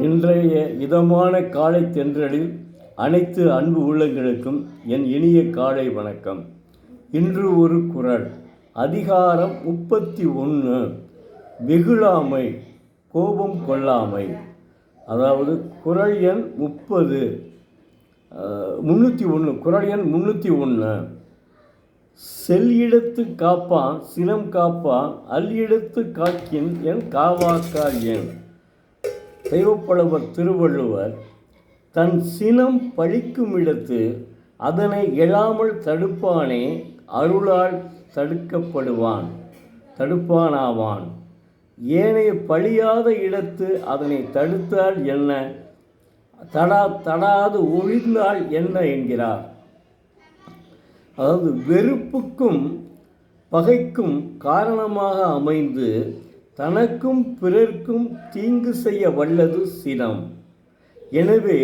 இன்றைய இதமான காலை தென்றலில் அனைத்து அன்பு உள்ளங்களுக்கும் என் இனிய காலை வணக்கம். இன்று ஒரு குறள், அதிகாரம் 31, வெகுளாமை, கோபம் கொள்ளாமை. அதாவது குறள் எண் 301, குறள் எண் 301. செல்லிடத்து காப்பான் சினம் காப்பான், அல்லிடத்து காக்கின் என் காவாக்கார் என். தெய்வப்புலவர் திருவள்ளுவர் தன் சினம் பழிக்கும் இடத்து அதனை எழாமல் தடுப்பானே அருளால் தடுப்பானாவான். ஏனைய பழியாத இடத்து அதனை தடுத்தால் என்ன, தடாது ஒழிந்தால் என்ன என்கிறார். அதாவது வெறுப்புக்கும் பகைக்கும் காரணமாக அமைந்து தனக்கும் பிறர்க்கும் தீங்கு செய்ய வல்லது சினம். எனவே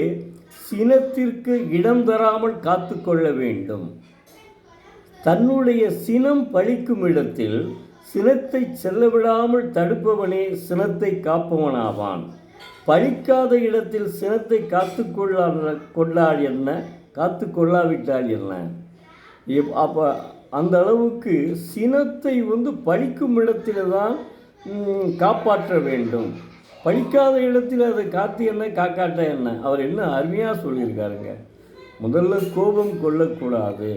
சினத்திற்கு இடம் தராமல் காத்து கொள்ள வேண்டும். தன்னுடைய சினம் பழிக்கும் இடத்தில் சினத்தை செல்லவிடாமல் தடுப்பவனே சினத்தை காப்பவனாவான். பழிக்காத இடத்தில் சினத்தை காத்து கொள்ளால் என்ன, காத்து கொள்ளாவிட்டால் என்ன? அப்போ அந்த அளவுக்கு சினத்தை பழிக்கும் இடத்தில் தான் காப்பாற்ற வேண்டும். பழிக்காத இடத்தில் அதை காத்து என்ன, காக்காட்ட என்ன? அவர் என்ன அருமையாக சொல்லியிருக்காருங்க. முதல்ல கோபம் கொள்ளக்கூடாது.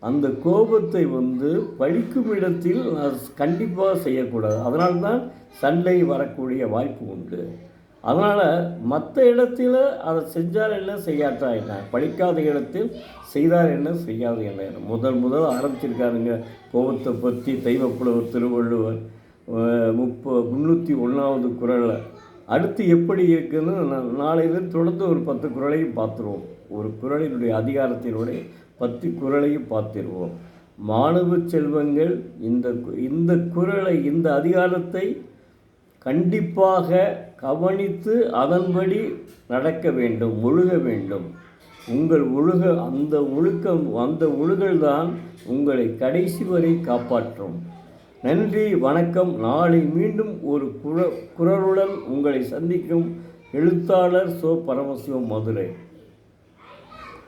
அந்த கோபத்தை பழிக்கும் இடத்தில் கண்டிப்பாக செய்யக்கூடாது. அதனால்தான் சண்டை வரக்கூடிய வாய்ப்பு உண்டு. அதனால் மற்ற இடத்துல அதை செஞ்சால் என்ன, செய்யாட்டா என்ன? பழிக்காத இடத்தில் செய்தால் என்ன, செய்யாத என்ன? முதல் ஆரம்பிச்சிருக்காருங்க கோபத்தை பற்றி தெய்வப்புலவர் திருவள்ளுவர் 301வது குறளில். அடுத்து எப்படி இருக்குதுன்னு நாளையிலிருந்து தொடர்ந்து ஒரு 10 குறளையும் பார்த்துருவோம். ஒரு குறளினுடைய அதிகாரத்தினுடைய 10 குறளையும் பார்த்துருவோம். மாணவ செல்வங்கள் இந்த குறளை, இந்த அதிகாரத்தை கண்டிப்பாக கவனித்து அதன்படி நடக்க வேண்டும், ஒழுக வேண்டும். உங்கள் அந்த ஒழுகல்தான் உங்களை கடைசி வரை காப்பாற்றும். நன்றி, வணக்கம். நாளை மீண்டும் ஒரு குறளுடன் உங்களை சந்திக்கும் எழுத்தாளர் சோ. பரமசிவம், மதுரை.